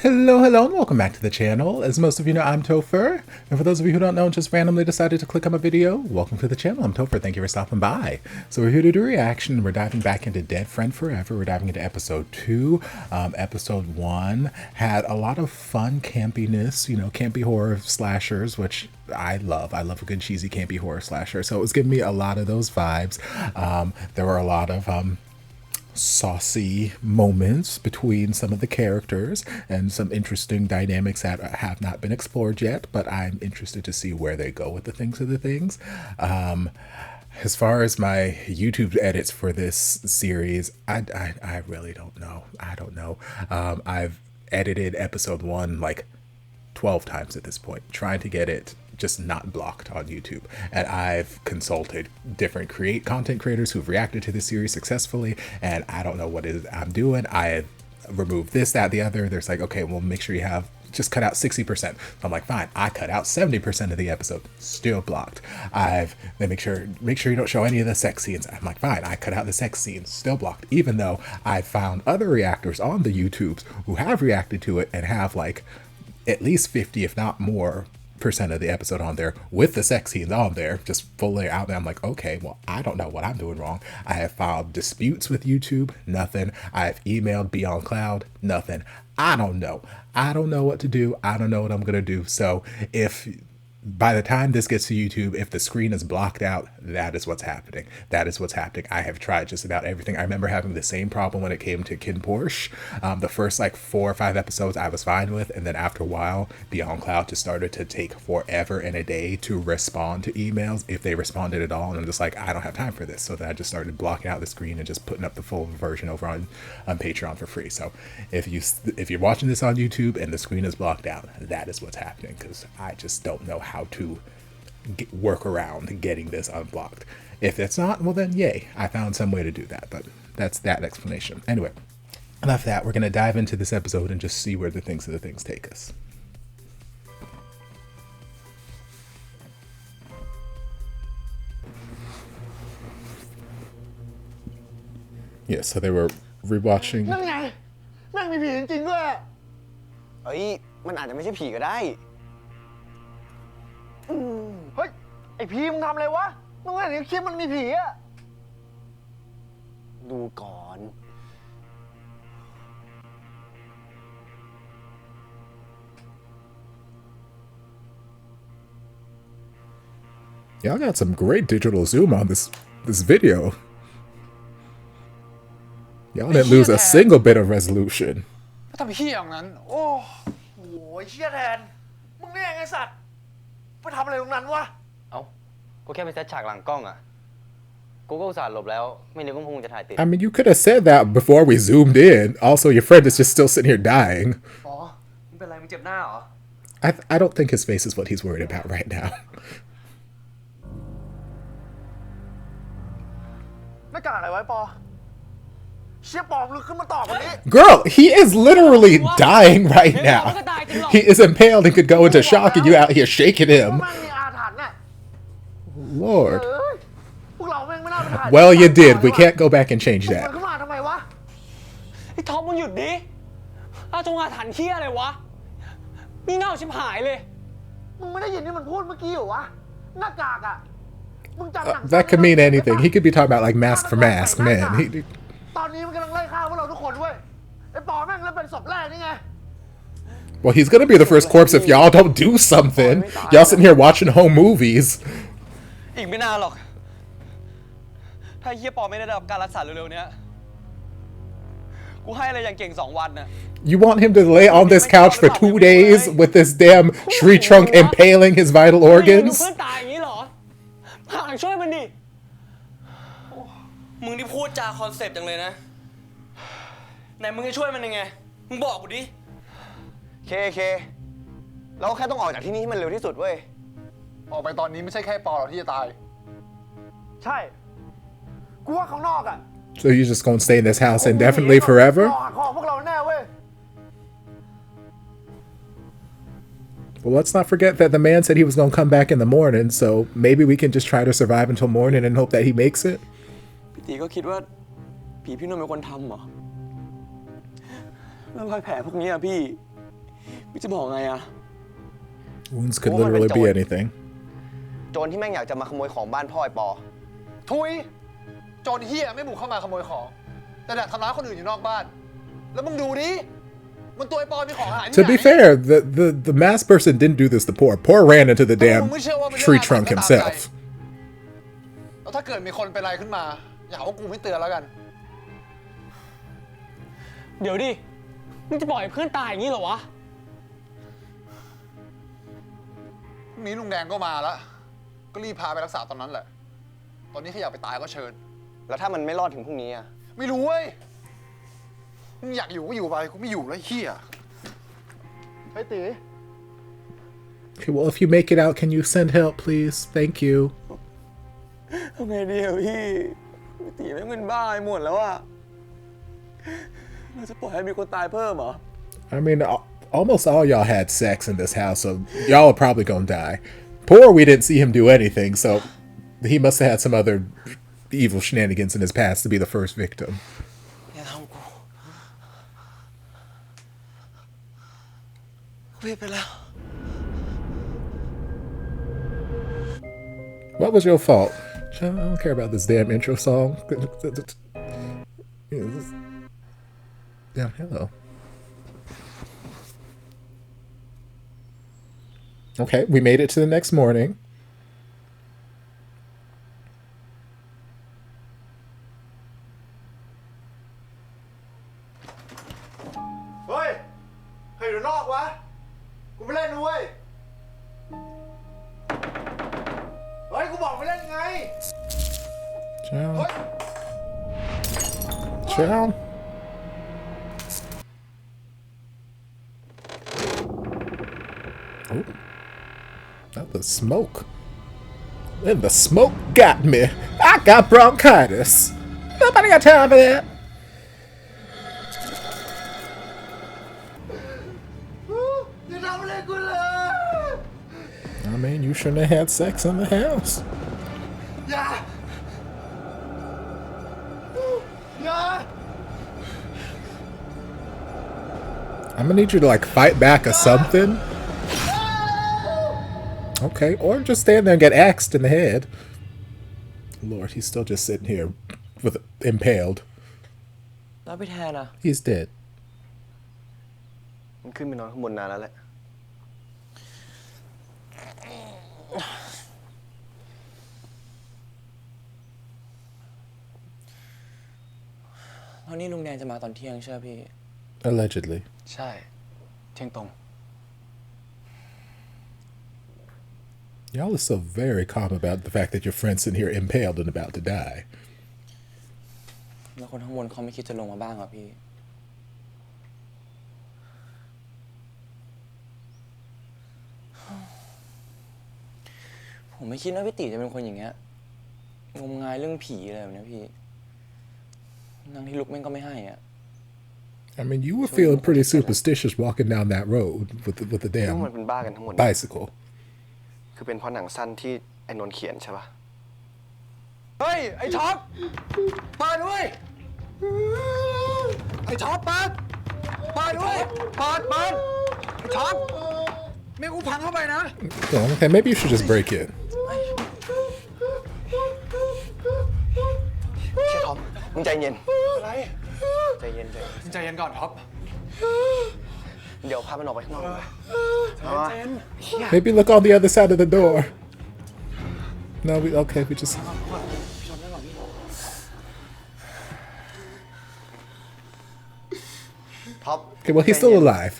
Hello, and welcome back to the channel. As most of you know, I'm Topher, and for those of you who don't know and just randomly decided to click on my video, welcome to the channel. I'm Topher. Thank you for stopping by. So we're here to do a reaction. We're diving back into Dead Friend Forever. We're diving into episode 2. Episode 1 had a lot of fun campiness, campy horror slashers, which I love. I love a good cheesy campy horror slasher. So it was giving me a lot of those vibes. There were a lot of saucy moments between some of the characters and some interesting dynamics that have not been explored yet, but I'm interested to see where they go with the things. As far as my YouTube edits for this series, I really don't know. I don't know. I've edited episode 1 like 12 times at this point, trying to get it just not blocked on YouTube. And I've consulted different content creators who've reacted to this series successfully, and I don't know what it is I'm doing. I have removed this, that, the other. There's like, okay, well, make sure you have just cut out 60%. So I'm like, fine, I cut out 70% of the episode, still blocked. Then make sure you don't show any of the sex scenes. I'm like, fine, I cut out the sex scenes, still blocked, even though I found other reactors on the YouTubes who have reacted to it and have like at least 50, if not more, percent of the episode on there with the sex scenes on there, just fully out there. I'm like, okay, well, I don't know what I'm doing wrong. I have filed disputes with YouTube, nothing. I've emailed Beyond Cloud, nothing. I don't know what to do. I don't know what I'm gonna do. So if by the time this gets to YouTube, if the screen is blocked out, that is what's happening. That is what's happening. I have tried just about everything. I remember having the same problem when it came to Kin Porsche. The first like 4 or 5 episodes I was fine with, and then after a while, Beyond Cloud just started to take forever and a day to respond to emails, if they responded at all. And I'm just like, I don't have time for this. So then I just started blocking out the screen and just putting up the full version over on Patreon for free. So if you're watching this on YouTube and the screen is blocked out, that is what's happening, because I just don't know how to work around getting this unblocked. If it's not, well then yay, I found some way to do that. But that's that explanation. Anyway, enough of that. We're gonna dive into this episode and just see where the things take us. Yeah, so they were rewatching. นั่นไงแม่งมีผีจริงๆด้วยเฮ้ยมันอาจจะไม่ใช่ผีก็ได้เฮ้ยไอ้พีมึงทำอะไรวะมึงเห็นในคลิปมันมีผีอะดูก่อน Y'all got some great digital zoom on this video. Y'all didn't lose a single bit of resolution. ทำเหี้ยอย่างนั้นโอ้โหเหี้ยแทนมึงเนี่ยไงสัตว์ไปทำอะไรตรงนั้นวะเอ้ากูแค่ไปเซตฉากหลังกล้องอะกูก็อุตส่าห์หลบแล้วไม่นึกว่าพวกมึงจะถ่ายติด I mean, you could have said that before we zoomed in. Also, your friend is just still sitting here dying. อ๋อมึงเป็นไรมึงเจ็บหน้าเหรอ I don't think his face is what he's worried about right now. หน้ากากอะไรไว้ปอเชี่ยปอมลุกขึ้นมาตอบวันนี้ Girl, he is literally dying right now. He is impaled and could go into shock, and you out here shaking him. Lord. Well, you did. We can't go back and change that. ไอ้ท็อปมึงหยุดดิอาจงอาถรรพ์เหี้ยอะไรวะนี่เน่าชิบหายเลยมึงไม่ได้ยินที่มันพูดเมื่อกี้เหรอวะหน้ากากอ่ะมึงจำหนัง That could mean anything. He could be talking about like mask for mask, man. ตอนนี้มันกำลังไล่ฆ่าพวกเราทุกคนเว้ยไอ้ปอแม่งแล้วเป็นศพแรกนี่ไง Well, he's gonna be the first corpse if y'all don't do something. Y'all sitting here watching home movies. อีกไม่นานหรอกถ้าเหี้ยปอไม่ได้รับการรักษาเร็วๆเนี้ยกูให้อะไรอย่างเก่ง2 วันน่ะ You want him to lay on this couch for 2 days with this damn tree trunk impaling his vital organs? เพื่อนตายอย่างนี้เหรอห่างช่วยมันดิมึงที่พูดจาคอนเซปต์จังเลยนะไหนมึงจะช่วยมันยังไงมึงบอกกูดิเคเราแค่ต้องออกจากที่นี่ให้มันเร็วที่สุดเว้ยออกไปตอนนี้ไม่ใช่แค่ปอหรอกที่จะตายใช่กูว่าข้างนอกอ่ะ So you're just gonna stay in this house indefinitely forever? ของพวกเราแน่เว้ย Well, let's not forget that the man said he was gonna come back in the morning, so maybe we can just try to survive until morning and hope that he makes it. พี่ตีก็คิดว่าผีพี่นนท์เป็นคนทำเหรอแล้วรอยแผลพวกนี้อะพี่ พี่จะบอกไงอะ Wounds could literally be anything. โจรที่แม่งอยากจะมาขโมยของบ้านพ่อไอ้ปอ ทุยโจรเฮียไม่บุกเข้ามาขโมยของแต่ดักทำร้ายคนอื่นอยู่นอกบ้านแล้วมึงดูดิมันตัวไอ้ปอมีของหาย To be fair, the masked person didn't do this to Poor. Poor ran into the damn tree trunk himself. แล้วถ้าเกิดมีคนเป็นอะไรขึ้นมาอย่าว่ากูไม่เตือนแล้วกัน เดี๋ยวดิมึงจะปล่อยเพื่อนตายอย่างนี้เหรอวะพรุ่งนี้ลุงแดงก็มาแล้วก็รีบพาไปรักษาตอนนั้นแหละตอนนี้ถ้าอยากไปตายก็เชิญ แล้วถ้ามันไม่รอดถึงพรุ่งนี้อะ ไม่รู้เว้ยมึงอยากอยู่ก็อยู่ไปกูไม่อยู่แล้วเฮียเฮ้ยตี Okay, well, if you make it out, can you send help, please? Thank you. ทำไงดีอะพี่ตีแม่งเป็นบ้าหมดแล้วอะเราจะปล่อยให้มีคนตายเพิ่มเหรอ I mean, almost all y'all had sex in this house, so y'all are probably gonna die. Poor, we didn't see him do anything, so he must have had some other evil shenanigans in his past to be the first victim. อย่าทำกูผิดไปแล้ว What was your fault? I don't care about this damn intro song. Damn, hello. Okay, we made it to the next morning. เฮ้ยใครอยู่นอกวะกูไม่เล่นนะเว้ยเฮ้ยกูบอกไม่เล่นไง Ciao. Ciao. Oh, not the smoke. And the smoke got me. I got bronchitis. Nobody got time for that. I mean, you shouldn't have had sex in the house. อย่าอย่า I'm gonna need you to like fight back or something. Okay, or just stand there and get axed in the head. Lord, he's still just sitting here with impaled. แล้วพี่แทนอะ He's dead. มันขึ้นไปนอนข้างบนนานแล้วแหละ ตอนนี้ลุงแดงจะมาตอนเที่ยงใช่ไหมพี่ Allegedly. ใช่เที่ยงตรง Y'all are so very calm about the fact that your friend's in here impaled and about to die. แล้วคนข้างบนเขาไม่คิดจะลงมาบ้างเหรอพี่ ผมไม่คิดว่าพี่ติจะเป็นคนอย่างเงี้ยงมงายเรื่องผีอะไรแบบนี้พี่นั่งที่ลุกแม่งก็ไม่ให้อ่ะ I mean, you were feeling pretty superstitious walking down that road with the พวก damn มันเป็นบ้ากันทั้งหมด bicycle. คือเป็นเพราะหนังสั้นที่ไอ้นนท์เขียนใช่ปะ เฮ้ย ไอ้ท็อปเปิดด้วยไอ้ท็อปเปิดด้วยเปิดไอ้ท็อปไม่กูพังเข้าไปนะ Well, okay, maybe you should just break in. เชี่ยท็อปมึงใจเย็น อะไร ใจเย็น ใจเย็นก่อนท็อป เดี๋ยวพามันออกไปข้างนอกเลย ใจเย็น Maybe look on the other side of the door. No, okay, we just. ท็อป Okay, well, he's still alive.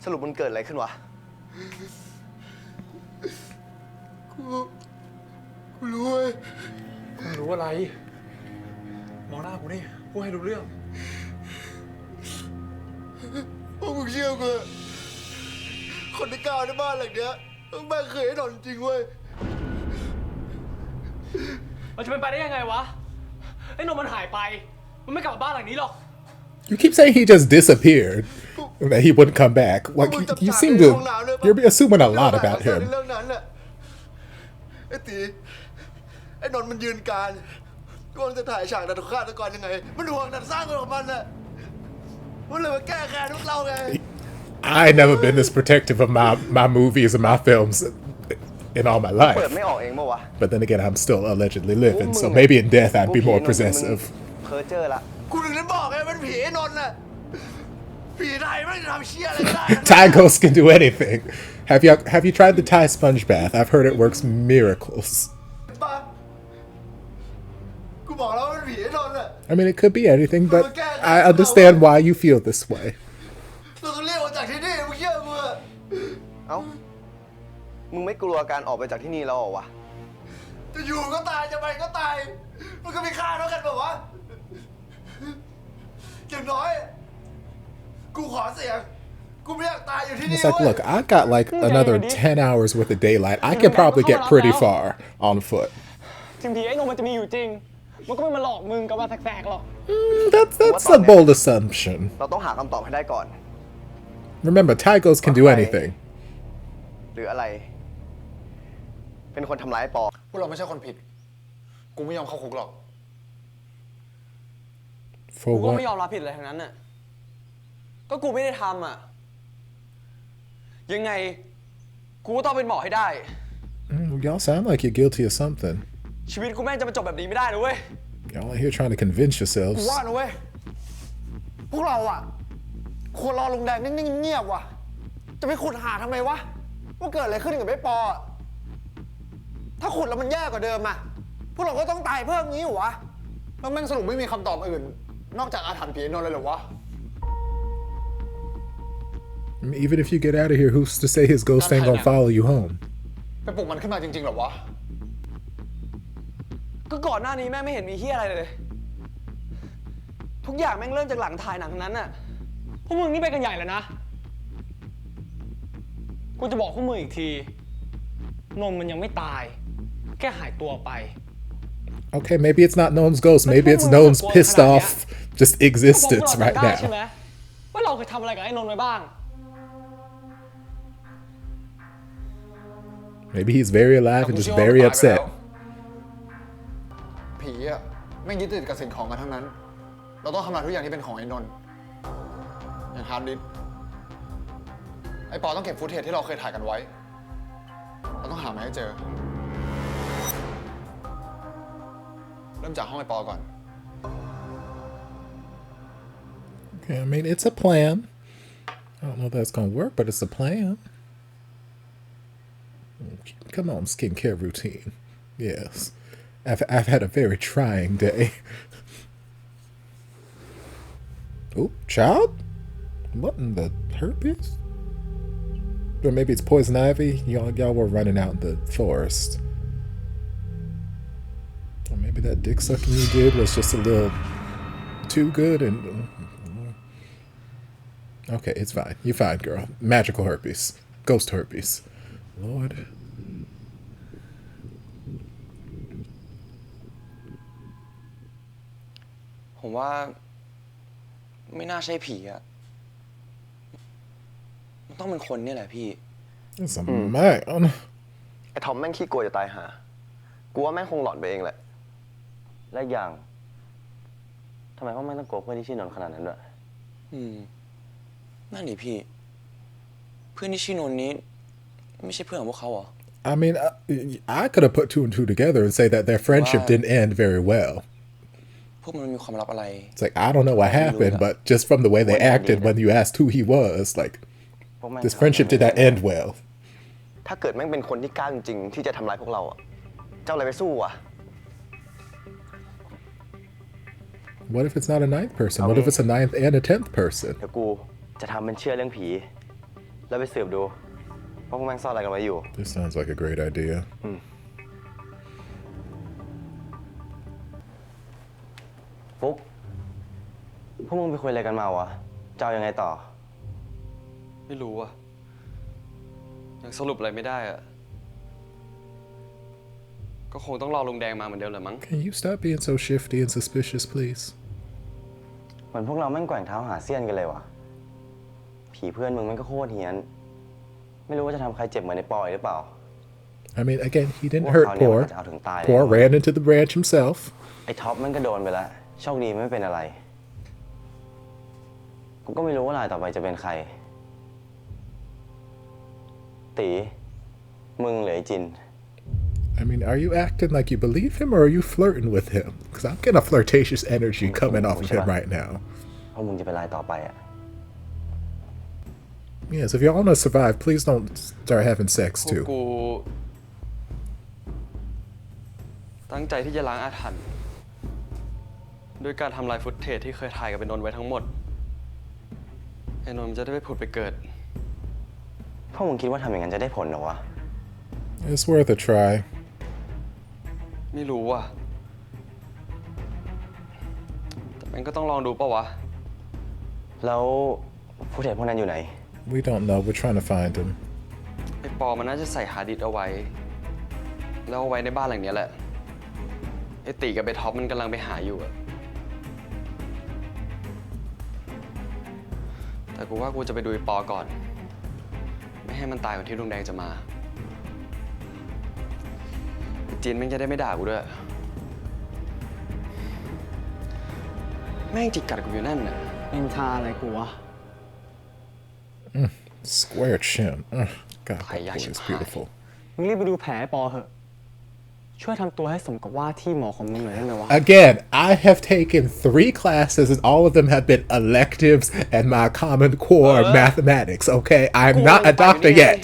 สรุปมันเกิดอะไรขึ้นวะ กูรู้เว้ย มึงรู้อะไร มองหน้ากูนี่พูดให้รู้เรื่อง พวกมึงเชื่อกูคนที่ก้าวในบ้านหลังเนี้ยแม่งเคยให้นอนจริงเว้ย มันจะเป็นไปได้ยังไงวะ ไอ้นมมันหายไป มันไม่กลับมาบ้านหลังนี้หรอก You keep saying he just disappeared, and that he wouldn't come back. Like you seem to, you're assuming a lot about him. เรื่องนั้นแหละไอ้ตีไอ้นนท์มันยืนการกำลังจะถ่ายฉากดัดฆาตกรยังไงมันห่วงดัดสร้างคนของมันน่ะมันเลยมาแก้แค้นพวกเราไง I never been this protective of my movies and my films in all my เปิด life. ไม่ออกเองปะวะ But then again, I'm still allegedly living, so maybe in death I'd be more possessive. เพอเจอร์ละ กูถึงได้บอกไงมันผีไอ้นนท์น่ะผีไทยไม่ได้ทำเชี่ยอะไรได้ Thai ghosts can do anything. Have you tried the Thai sponge bath? I've heard it works miracles. ปะกูบอกแล้วมันผีไอ้นนท์น่ะ I mean, it could be anything, but I understand why you feel this way. เราต้องเรียกออกจากที่นี่มึงเชื่อกูอะ เอ้า มึงไม่กลัวการออกไปจากที่นี่แล้วเหรอวะ จะอยู่ก็ตายจะไปก็ตายมันก็มีค่าเท่ากันแบบวะอย่างน้อยกูขอเสียงกูไม่อยากตายอยู่ที่นี่ It's like, look, I got like another 10 hours worth of daylight. I can probably get pretty far on foot. ถึงผีไอ้นมมันจะมีอยู่จริง มันก็ไม่มาหลอกมึงกับมาแสกๆหรอก That's a bold assumption. เราต้องหาคำตอบให้ได้ก่อน Remember, Thai ghosts can do anything. หรืออะไร เป็นคนทำร้ายปอ พวกเราไม่ใช่คนผิดกูไม่ยอมเข้าคุกหรอก For กูก็ไม่ยอ what? มรับผิดอะไรทั้งนั้นน่ะ ก็กูไม่ได้ทำอ่ะ ยังไง กูก็ต้องเป็นหมอให้ได้ Y'all sound like you're guilty of something. ชีวิตกูแม่งจะมาจบแบบนี้ไม่ได้นะเว้ย Y'all are here trying to convince กู yourselves. ว่านะเว้ยพวกเราอะควรรอลุงแดงนิ่งๆเงียบๆว่ะจะไปขุดหาทำไมวะว่าเกิดอะไรขึ้นกับไอ้ปออะถ้าขุดแล้วมันแย่กว่าเดิมอะพวกเราก็ต้องตายเพิ่มงี้อยู่วะแล้วแม่งสรุปไม่มีคำตอบอื่น นอกจากอาถรรพ์ผีไอ้นนท์เลยเหรอวะ I mean, even if you get out of here, who's to say his ghost ain't gonna follow you home? ไปปลุกมันขึ้นมาจริงๆเหรอวะ ก็ก่อนหน้านี้แม่งไม่เห็นมีเฮียอะไรเลย ทุกอย่างแม่งเริ่มจากหลังถ่ายหนังทั้งนั้นน่ะ พวกมึงนี่ไปกันใหญ่แล้วนะ กูจะบอกพวกมึงอีกที นนท์มันยังไม่ตาย แค่หายตัวไป Okay, maybe it's not Noam's ghost. Maybe it's Noam's pissed off just พวก existence เรา right จำได้ใช่ไหม now. ว่าเราเคยทำอะไรกับไอ้นนท์ไว้บ้าง Maybe he's very alive and just very upset. ผีอะไม่ยึดติดกับสิ่งของกันทั้งนั้น เราต้องทำลายทุกอย่างที่เป็นของไอ้นนท์อย่างฮาร์ดดิสก์ไอ้ปอต้องเก็บฟุตเทจที่เราเคยถ่ายกันไว้ เราต้องหามาให้เจอ เริ่มจากห้องไอ้ปอก่อน Okay, I mean, it's a plan. I don't know if that's gonna work, but it's a plan. Come on, skincare routine. Yes. I've had a very trying day. Oh, child? What in the herpes? Or maybe it's poison ivy? Y'all were running out in the forest. Or maybe that dick sucking you did was just a little too good and... Okay, it's fine. You're fine, girl. Magical herpes. Ghost herpes. Lord. ผมว่าไม่น่าใช่ผีอะมันต้องเป็นคนเนี่ยแหละพี่ It's a man. ไอ้ทอมแม่งขี้กลัวจะตายหา กูว่าแม่งคงหลอนไปเองแหละ และอย่างทำไมพ่อแม่งต้องกลัวเพื่อนที่ชื่อนนท์ขนาดนั้นด้วยนั่นดิพี่ เพื่อนที่ชื่อนนท์นี้ไม่ใช่เพื่อนของพวกเขาเหรอ I mean, I could have put two and two together and say that their friendship didn't end very well. พวกมันมีความลับอะไร It's like, I don't know what happened, but just from the way they acted when you asked who he was, like, this friendship did not end well. ถ้าเกิดแม่งเป็นคนที่กล้าจริงๆที่จะทำร้ายพวกเราอะเจ้าอะไรไปสู้อะ What if it's not a ninth person? What if it's a ninth and a 10th person? เดี๋ยวกูจะทำเป็นเชื่อเรื่องผี แล้วไปสืบดูว่าพวกแม่งซ่อนอะไรกันไว้อยู่ This sounds like a great idea. ฟุ๊กพวกมึงไปคุยอะไรกันมาวะจะเอายังไงต่อ ไม่รู้อะยังสรุปอะไรไม่ได้อะก็คงต้องรอลุงแดงมาเหมือนเดิมแหละมั้ง Can you stop being so shifty and suspicious, please? เหมือนพวกเราแม่งแกว่งเท้าหาเสี้ยนกันเลยวะผีเพื่อนมึงแม่งก็โคตรเฮี้ยน ไม่รู้ว่าจะทำใครเจ็บเหมือนในปอยหรือเปล่า I mean, again, he didn't hurt Well, Poor. I'll just die. Poor ran into the branch himself. ไอ้ท็อปมันก็โดนไปแล้วโชคดีไม่เป็นอะไรกูก็ไม่รู้ว่ารายต่อไปจะเป็นใคร ตีมึงหรือไอ้จิน I mean, are you acting like you believe him or are you flirting with him? Because I'm getting a flirtatious energy coming off of him right now. เพราะมึงจะเป็นรายต่อไปอะ Yes, if y'all want to survive, please don't start having sex พวก too. กูตั้งใจที่จะล้างอาถรรพ์ด้วยการทำลายฟุตเทจที่เคยถ่ายกับไอ้นนท์ไว้ทั้งหมดไอ้นนท์จะได้ไปผุดไปเกิด พวกมึงคิดว่าทำอย่างนั้นจะได้ผลเหรอวะ It's worth a try. ไม่รู้ว่ะแต่มันก็ต้องลองดูป่าวะ แล้วฟุตเทจพวกนั้นอยู่ไหน We don't know. We're trying to find him. ไอ้ปอมันน่าจะใส่ฮาร์ดดิสก์เอาไว้แล้วเอาไว้ในบ้านหลังนี้แหละไอ้ตีกับไอ้ท็อปมันกำลังไปหาอยู่อะแต่กูว่ากูจะไปดูไอ้ปอก่อนไม่ให้มันตายก่อนที่ดวงแดงจะมาไอ้จีนแม่งจะได้ไม่ด่ากูด้วยแม่งจิกกัดกูอยู่นั่นน่ะ เอ็นทาอะไรกูวะ Square chin. God, that Ay, boy is ay, beautiful. มึงรีบไปดูแผลปอเหอะ ช่วยทำตัวให้สมกับว่าที่หมอของมึงหน่อยได้ไหมวะ Again, I have taken 3 classes and all of them have been electives and my common core mathematics, okay? I'm not a doctor yet.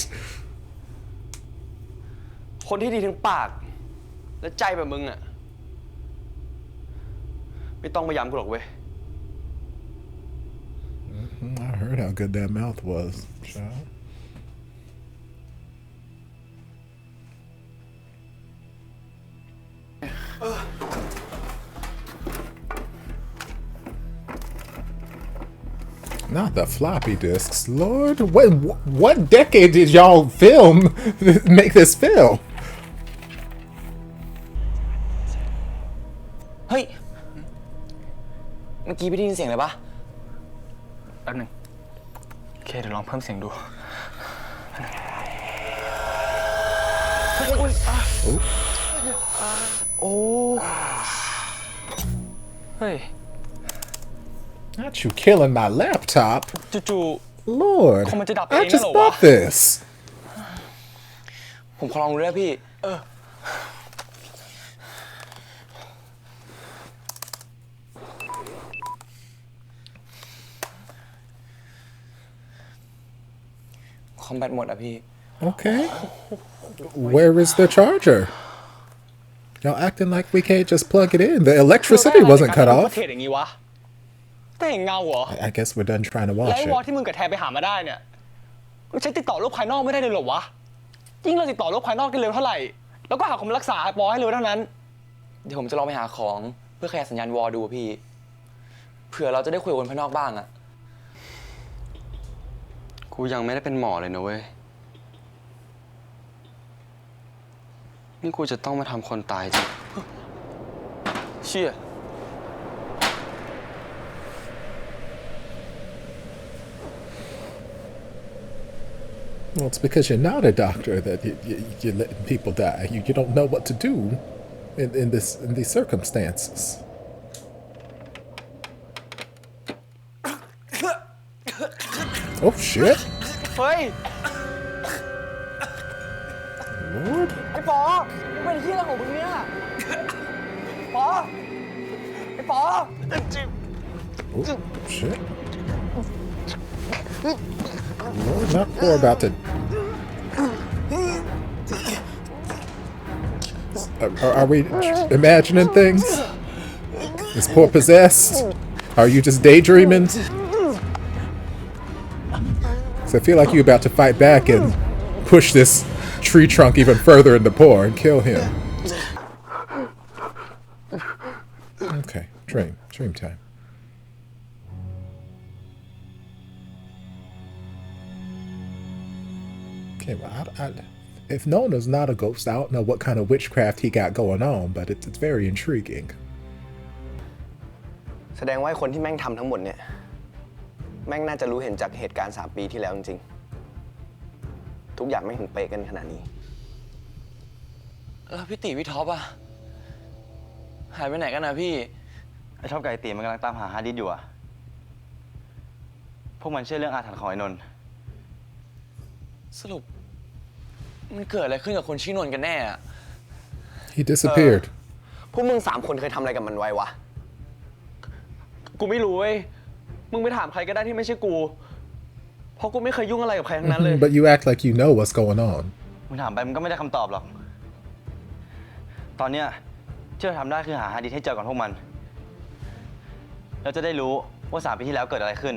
คนที่ดีทั้งปากและใจแบบมึงอะไม่ต้องมาย้ำกูหรอกเว้ย I heard how good that mouth was, child. Not the floppy disks, Lord. What decade did y'all film? Make this film? เฮ้ย เมื่อกี้ไม่ได้ยินเสียงเลยปะ แป๊บหนึงโอเคเดี๋ยวลองเพิ่มเสียงดูโอ้เฮ้ย Not you killing my laptop. จู่ Lord, คอมมันจะดับเอง I นะ just เหรอวะ bought this. ผมขอลองดูได้พี่ คอมแบตหมดอะพี่ Okay. Where is the charger? Y'all acting like we can't just plug it in. The ๆ electricity wasn't cut เท off. ศอย่างนี้วะแต่เห็นเงาเหรอ I guess we're done trying to แล้ว watch ไอ้วอล it. ที่มึงกับแทนไปหามาได้เนี่ยมันใช้ติดต่อโลกภายนอกไม่ได้เลยเหรอวะยิ่งเราติดต่อโลกภายนอกได้เร็วเท่าไหร่แล้วก็หาคำรักษาปอให้เร็วเท่านั้น เดี๋ยวผมจะลองไปหาของเพื่อขยายสัญญาณวอลดูพี่ เผื่อเราจะได้คุยกับคนภายนอกบ้างอะ กูยังไม่ได้เป็นหมอเลยนะเว้ยนี่กูจะต้องมาทำคนตายจริงเชี่ย Well, it's because you're not a doctor that you're letting people die. You don't know what to do in these circumstances. Oh shit! เฮ้ย Lord. ไอ้ปอมึงเป็นที่อะไรของมึงเนี่ย ปอ ไอ้ปอ Oh shit! Lord, not poor about to. Are we imagining things? Is poor possessed? Are you just daydreaming? So I feel like you're about to fight back and push this tree trunk even further into poor and kill him. Okay, dream time. Okay, well, if Nona's not a ghost, I don't know what kind of witchcraft he got going on, but it's very intriguing. แสดงว่าคนที่แม่งทำทั้งหมดเนี่ย แม่งน่าจะรู้เห็นจากเหตุการณ์3 ปีที่แล้วจริงๆ ทุกอย่างแม่งถึงเป๊ะกันขนาดนี้ แล้วพี่ตีพี่ท็อปอะหายไปไหนกันนะพี่ ไอ้ท็อปกับไอ้ตีมันกำลังตามหาฮาร์ดดิสก์อยู่อะพวกมันเชื่อเรื่องอาถรรพ์ของไอ้นนท์ สรุป มันเกิดอะไรขึ้นกับคนชื่อนนท์กันแน่อะ He disappeared. พวกมึง3 คนเคยทำอะไรกับมันไว้วะ กูไม่รู้เว้ย มึงไปถามใครก็ได้ที่ไม่ใช่กู เพราะกูไม่เคยยุ่งอะไรกับใครทั้งนั้นเลย But you act like you know what's going on. มึงถามไปมึงก็ไม่ได้คำตอบหรอก ตอนเนี้ยที่เราทำได้คือหาฮาร์ดดิสก์ให้เจอก่อนพวกมัน เราจะได้รู้ว่า3 ปีที่แล้วเกิดอะไรขึ้น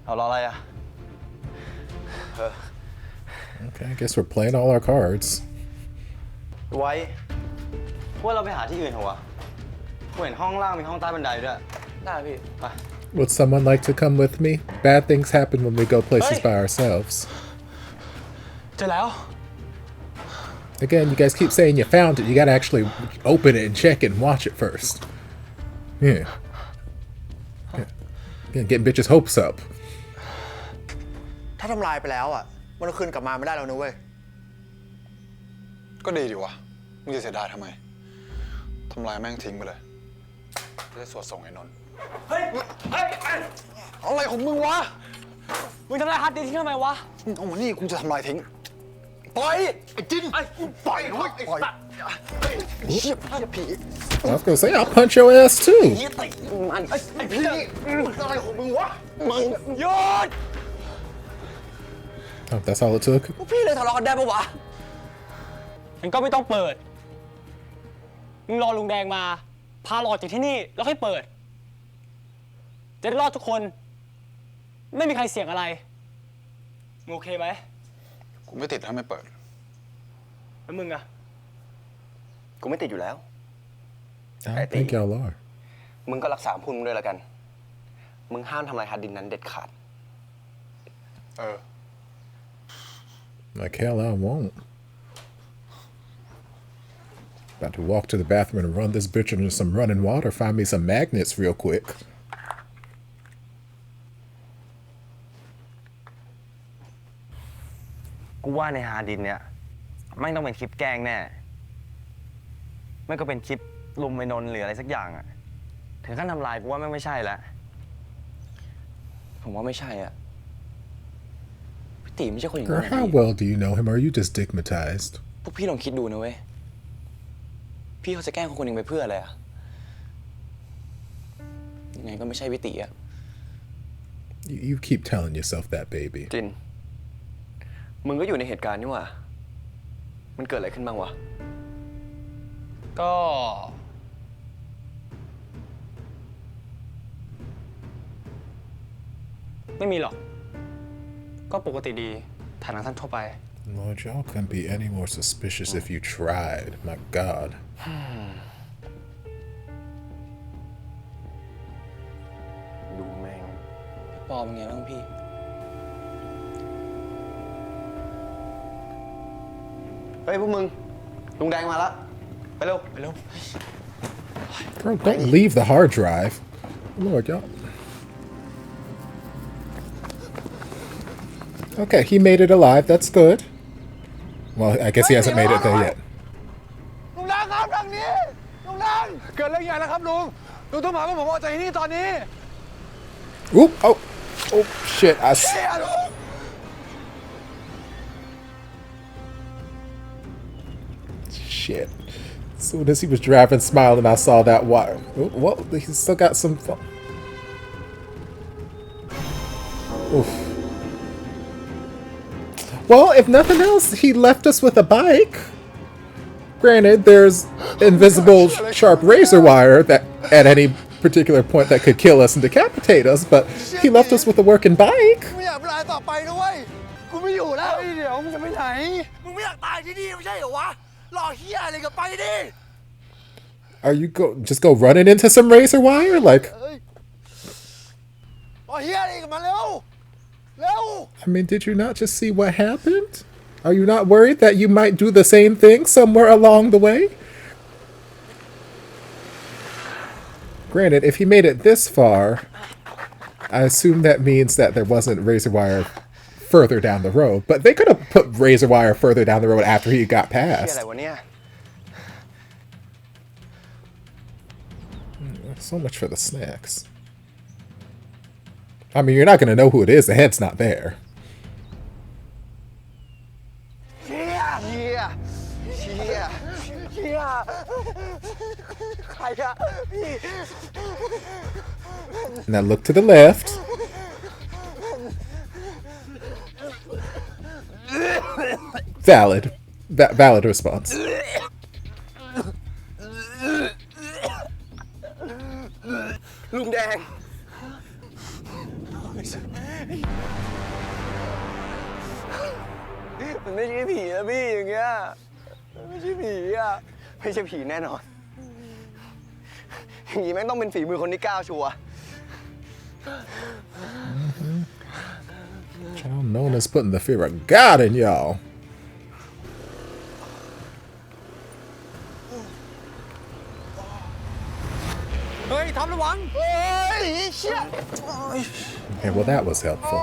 เอารออะไรอะ Okay, I guess we're playing all our cards. ไว้ว่าเราไปหาที่อื่นเหรอวะกูเห็นห้องล่างมีห้องใต้บันไดด้วย ได้พี่ ไป Would someone like to come with me? Bad things happen when we go places by ourselves. เจอแล้ว Again, you guys keep saying you found it. You gotta actually open it and check it and watch it first. Yeah. Yeah, getting bitches' hopes up. ถ้าทำลายไปแล้วอ่ะ มันเอาคืนกลับมาไม่ได้แล้วนะเว้ย ก็ดีดีวะ มึงจะเสียดายทำไม ทำลายแม่งทิ้งไปเลยจะได้สวดส่งไอ้นนท์ เฮ้ย อะไรของมึงวะ มึงทำลายฮาร์ดดิสก์ทิ้งทำไมวะ มึงเอามานี่กูจะทำลายทิ้ง ปล่อย ไอ้จินปล่อยเว้ยปล่อยเหี้ยผี I was gonna say, I'll punch your ass too. เหี้ยติมันไอ้พี่อะไรของมึงวะ มึง หยุด Oh, that's all it took? พวกพี่เลยทะเลาะกันได้ปะวะมันก็ไม่ต้องเปิด มึงรอลุงแดงมา พาหลอดจากที่นี่แล้วค่อยเปิด จะได้รอดทุกคน ไม่มีใครเสี่ยงอะไร มึงโอเคไหม กูไม่ติดถ้าไม่เปิด แล้วมึงอะ กูไม่ติดอยู่แล้ว I don't think y'all are. มึงก็รักษาพูดมึงด้วยแล้วกัน มึงห้ามทำลายฮาร์ดดิสก์นั้นเด็ดขาด เออ Like hell, I won't. About to walk to the bathroom and run this bitch into some running water. Find me some magnets real quick. กูว่าในฮาร์ดดิสก์เนี่ยไม่งต้องเป็นคลิปแกล้งแน่ ไม่ก็เป็นคลิปลุมไอ้นนท์หรืออะไรสักอย่างอะถึงขั้นทำลายกูว่าแม่งไม่ใช่แล้ว ผมว่าไม่ใช่อ่ะ พี่ตีไม่ใช่คนอย่างนั้ Girl, นนะ how พี่ well do you know him? Or are you just stigmatized? พวกพี่ลองคิดดูนะเว้ย พี่เขาจะแกล้งคนหนึ่งไปเพื่ออะไรอ่ะ ยังไงก็ไม่ใช่พี่ตีอ่ะ You keep telling yourself that, baby. จิน มึงก็อยู่ในเหตุการณ์นี่หว่า มันเกิดอะไรขึ้นบ้างวะ ก็ ไม่มีหรอก ก็ปกติดีฐานะท่านทั่วไป Lord, y'all couldn't be any more suspicious if you tried. My God. ดูแม่งปอเป็นไงบ้างพี่ เฮ้ยพวกมึง ลุงแดงมาแล้ว ไปเร็ว ไปเร็ว Bro, don't leave the hard drive. Lord, y'all. Okay, he made it alive. That's good. Well, I guess he hasn't made it there yet. ลุงแดงครับทางนี้ ลุงแดงเกิดเรื่องใหญ่แล้วครับลุง ลุงต้องมาว่าผมออกจากที่นี่ตอนนี้ Oop! Oh, oh shit! Shit! As soon as he was driving, smiling, I saw that wire. Oh, well, he's still got some fun. Oof. Well, if nothing else, he left us with a bike. Granted, there's invisible sharp razor wire that at any particular point that could kill us and decapitate us, but he left us with a working bike. ไม่อยากเป็นอะไรต่อไปนะเว้ย กูไม่อยู่แล้วเดี๋ยวมึงจะไปไหน มึงไม่อยากตายที่นี่ไม่ใช่เหรอวะ รอเฮียอะไรกันไปดิ Are you just go running into some razor wire? Like, รอเฮียอะไรกันมาเร็ว เร็ว I mean, did you not just see what happened? Are you not worried that you might do the same thing somewhere along the way? Granted, if he made it this far, I assume that means that there wasn't razor wire further down the road. But they could have put razor wire further down the road after he got เฮีย past. อะไรวะเนี่ย So much for the snacks. I mean, you're not going to know who it is. The head's not there. ใครอะพี่ Now look to the left. Valid. Valid response. ลุงแดง มันไม่ใช่ผีนะพี่อย่างเงี้ยมันไม่ใช่ผีอะไม่ใช่ผีแน่นอนอย่างงี้แม่งต้องเป็นฝีมือคนที่9ชัวร์ Child known as putting the fear of God in y'all. เฮ้ยทำระวัง เฮ้ยเชี่ย Okay, well that was helpful.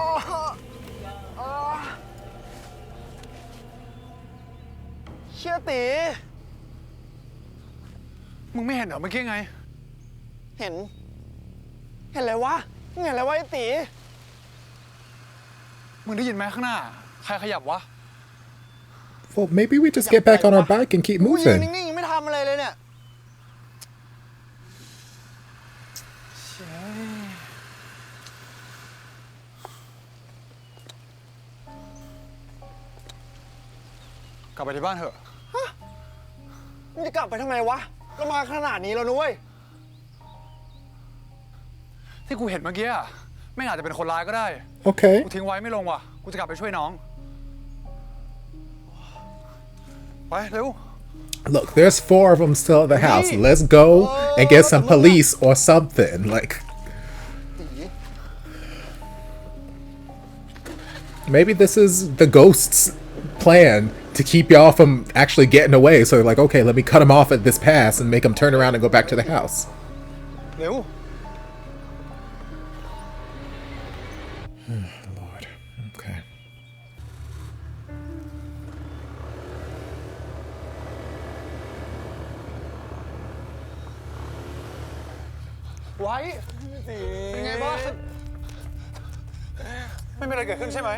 เชี่ยตี มึงไม่เห็นเหรอเมื่อกี้ไง เห็นอะไรวะมึงเห็นอะไรวะไอ้ตี มึงได้ยินไหมข้างหน้า ใครขยับวะ Well, maybe we just get back on our bike and keep กูยืน moving. นิ่งๆยังไม่ทำอะไรเลยเนี่ย กลับไปที่บ้านเถอะ มึงจะกลับไปทำไมวะ เรามาขนาดนี้แล้วนุ้ย ที่กูเห็นเมื่อกี้อะไม่อาจจะเป็นคนร้ายก็ได้ Okay. กูทิ้งไว้ไม่ลงว่ะ กูจะกลับไปช่วยน้อง ไปเร็ว Look, there's 4 of them still at the house. Let's go and get some police or something. Like, maybe this is the ghost's plan to keep y'all from actually getting away. So they're like, okay, let me cut them off at this pass and make them turn around and go back to the house. เร็ว Lord. Okay. ไว้ เป็นไงบ้าง ไม่มีอะไรเกิดขึ้นใช่ไหม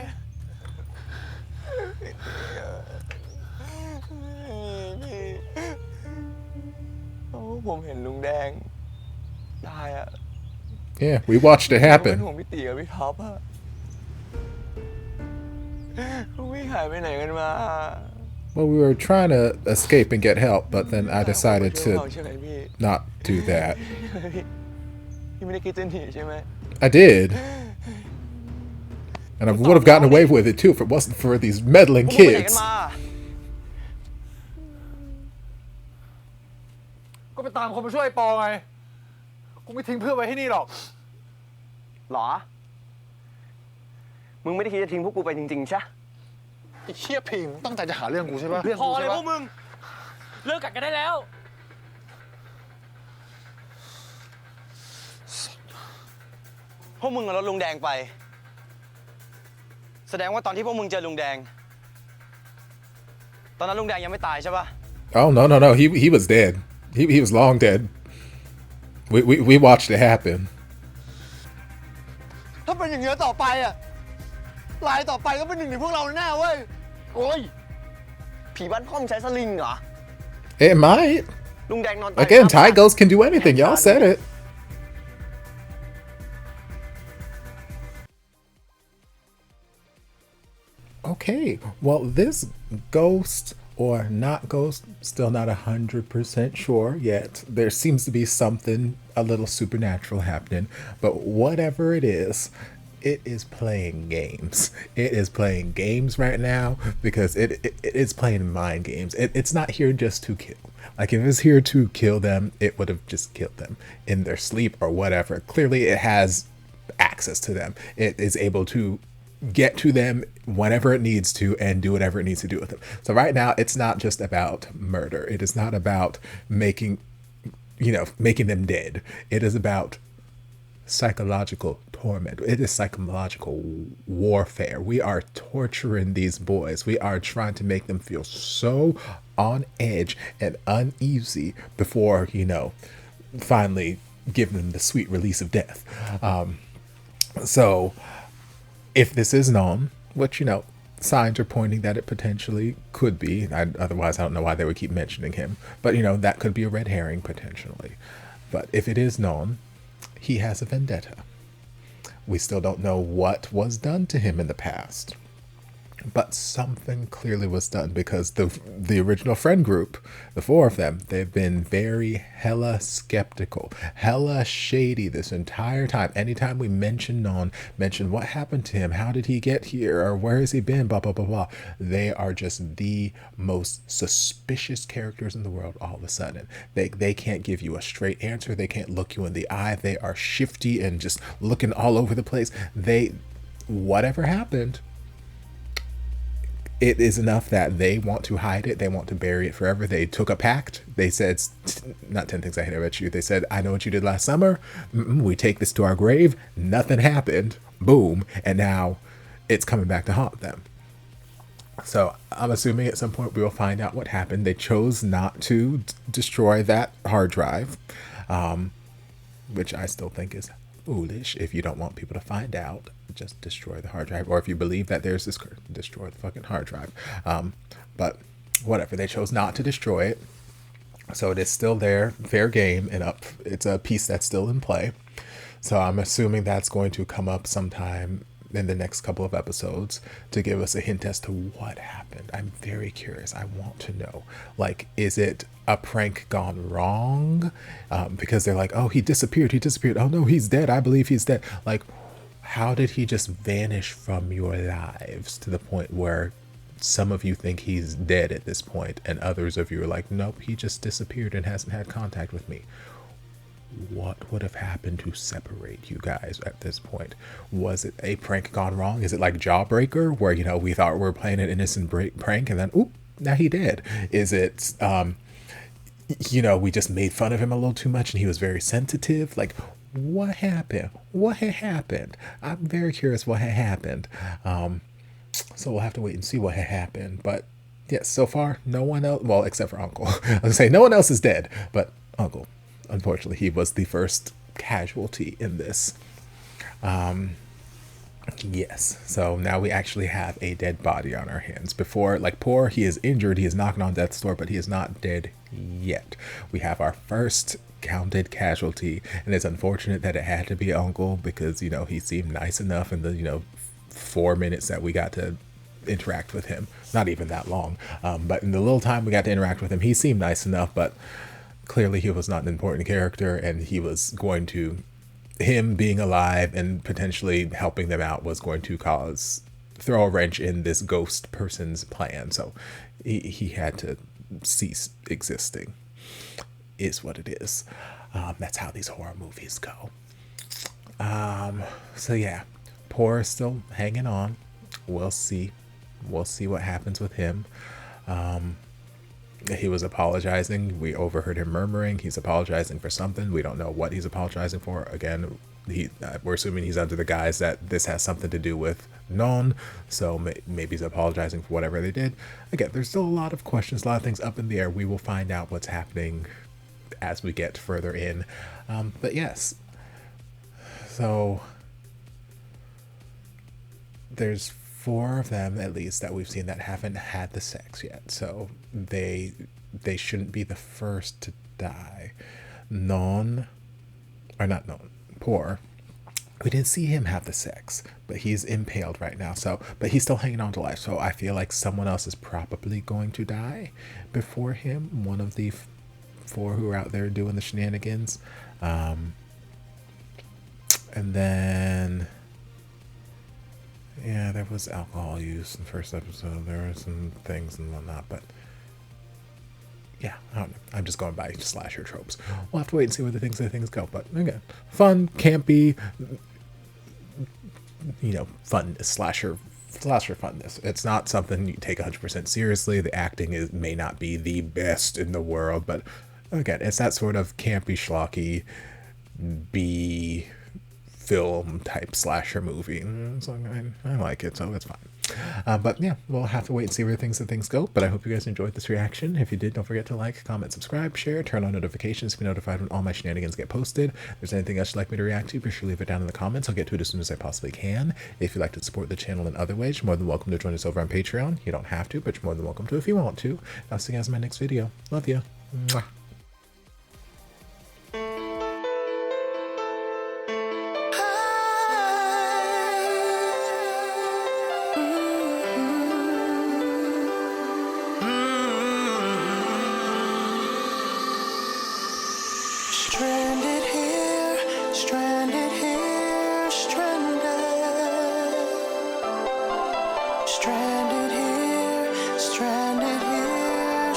โอ้ผมเห็นลุงแดงได้อะ Yeah, we watched it เป็น happen. ห่วงพี่ตีกับพี่ท็อปอะเขาวิ่งหายไปไหนกันมา Well, we were trying to escape and get help, but then I decided เชื่อ to เราใช่ไหมพี่ not do that. พี่ไม่ได้คิดจะหนีใช่ไหม I did. And I would have gotten away with it too if it wasn't for these meddling พวกมึงไปไหนกัน kids. มา ก็ไปตามคนมาช่วยไอ้ปอไง กูไม่ทิ้งเพื่อนไว้ที่นี่หรอก หรอ มึงไม่ได้คิดจะทิ้งพวกกูไปจริงๆใช่ ไอ้เชี่ยพิงตั้งใจจะหาเรื่องกูใช่ปะ พอเลยพวกมึง เลิกกัดกันได้แล้ว พวกมึงเอารถลุงแดงไป แสดงว่าตอนที่พวกมึงเจอลุงแดง ตอนนั้นลุงแดงยังไม่ตายใช่ปะ Oh no no no, he was dead. He was long dead. We watched it happen. ถ้าเป็นอย่างเงี้ยต่อไปอะลายต่อไปก็เป็นหนึ่งในพวกเราแน่เว้ย โอ้ย ผีบ้านพ่อมงใช้สลิงเหรอ It might. ลุงแดงนอนตาย Again, Thai ghosts can do anything. Y'all said it. Okay, well, this ghost or not ghost, still not 100% sure yet. There seems to be something a little supernatural happening, but whatever it is playing games. It is playing games right now because it is playing mind games. It's not here just to kill. Like, if it's here to kill them, it would have just killed them in their sleep or whatever. Clearly, it has access to them. It is able to get to them whenever it needs to and do whatever it needs to do with them. So right now, it's not just about murder. It is not about making them dead. It is about psychological torment. It is psychological warfare. We are torturing these boys. We are trying to make them feel so on edge and uneasy before, finally give them the sweet release of death. So if this is known, which, signs are pointing that it potentially could be. Otherwise, I don't know why they would keep mentioning him. But, you know, that could be a red herring potentially. But if it is known, he has a vendetta. We still don't know what was done to him in the past. But something clearly was done, because the original friend group, the four of them, they've been very hella skeptical, hella shady this entire time. Anytime we mention what happened to him, how did he get here, or where has he been, blah, blah, blah, blah. They are just the most suspicious characters in the world all of a sudden. They can't give you a straight answer. They can't look you in the eye. They are shifty and just looking all over the place. Whatever happened, it is enough that they want to hide it. They want to bury it forever. They took a pact. They said, not 10 things I hate about you. They said, I know what you did last summer. We take this to our grave. Nothing happened. Boom. And now it's coming back to haunt them. So I'm assuming at some point we will find out what happened. They chose not to destroy that hard drive, which I still think is foolish. If you don't want people to find out, just destroy the hard drive. Or if you believe that there's this, destroy the fucking hard drive. But whatever, they chose not to destroy it, so it is still there, fair game, and up. It's a piece that's still in play. So I'm assuming that's going to come up sometime in the next couple of episodes to give us a hint as to what happened. I'm very curious. I want to know, like, is it a prank gone wrong? Because they're like, oh, he disappeared. Oh no, he's dead. I believe he's dead. Like, how did he just vanish from your lives to the point where some of you think he's dead at this point, and others of you are like, nope, he just disappeared and hasn't had contact with me? What would have happened to separate you guys at this point? Was it a prank gone wrong? Is it like Jawbreaker, where, you know, we thought we were playing an innocent prank and then, oop, now he dead? Is it, you know, we just made fun of him a little too much and he was very sensitive? Like, what happened? What had happened? I'm very curious what had happened. So we'll have to wait and see what had happened. But yes, so far, no one else, well, except for Uncle. I was gonna say no one else is dead, but Uncle, unfortunately, he was the first casualty in this. Yes, so now we actually have a dead body on our hands. Before, like, poor, he is injured, he is knocking on death's door, but he is not dead yet. We have our first counted casualty, and it's unfortunate that it had to be Uncle, because, you know, he seemed nice enough in the, you know, 4 minutes that we got to interact with him. Not even that long, but in the little time we got to interact with him, he seemed nice enough, but clearly he was not an important character, and he was going to, him being alive and potentially helping them out was going to throw a wrench in this ghost person's plan. So he had to cease existing, is what it is. That's how these horror movies go. So yeah, Poor is still hanging on. We'll see what happens with him. He was apologizing. We overheard him murmuring. He's apologizing for something. We don't know what he's apologizing for. Again, we're assuming he's under the guise that this has something to do with Non. So maybe he's apologizing for whatever they did. Again, there's still a lot of questions, a lot of things up in the air. We will find out what's happening as we get further in. But yes, so there's 4 of them at least that we've seen that haven't had the sex yet, so they shouldn't be the first to die. Poor, we didn't see him have the sex, but he's impaled right now, so, but he's still hanging on to life, so I feel like someone else is probably going to die before him, one of the 4 who are out there doing the shenanigans. And then, yeah, there was alcohol use in the first episode. There were some things and whatnot, but yeah, I don't know. I'm just going by slasher tropes. We'll have to wait and see where the things go. But again, fun, campy, you know, fun slasher funness. It's not something you take 100% seriously. The acting may not be the best in the world, but again, it's that sort of campy, schlocky, B film type slasher movie. So I like it, so it's fine. But yeah, we'll have to wait and see where things go. But I hope you guys enjoyed this reaction. If you did, don't forget to like, comment, subscribe, share, turn on notifications to be notified when all my shenanigans get posted. If there's anything else you'd like me to react to, be sure to leave it down in the comments. I'll get to it as soon as I possibly can. If you'd like to support the channel in other ways, you're more than welcome to join us over on Patreon. You don't have to, but you're more than welcome to if you want to. I'll see you guys in my next video. Love you. Mwah. Stranded here, stranded here, stranded. Stranded here, stranded here,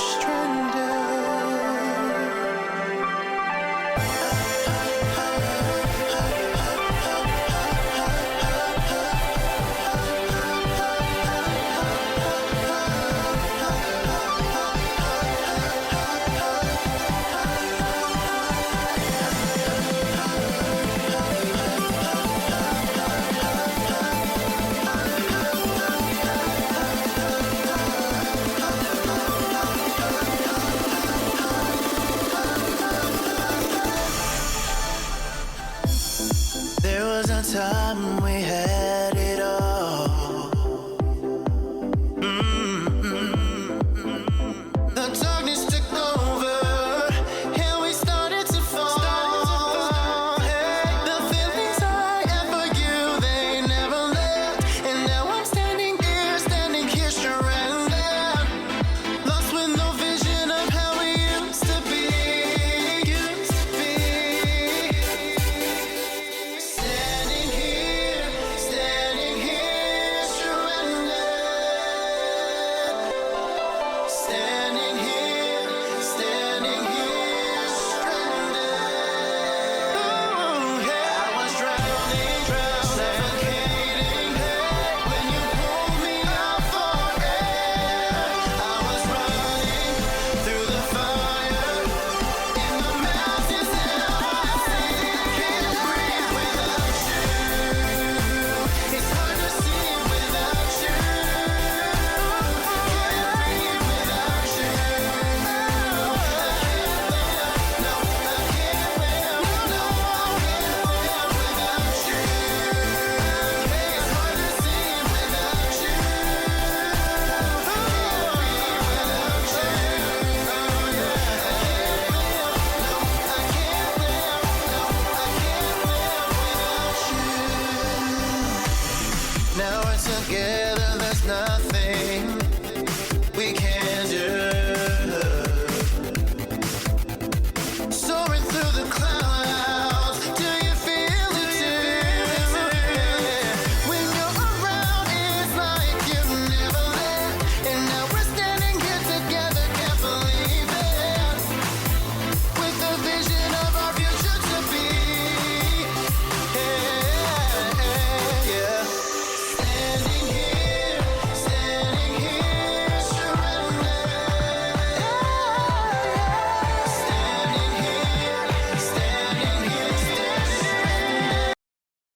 There was a time we had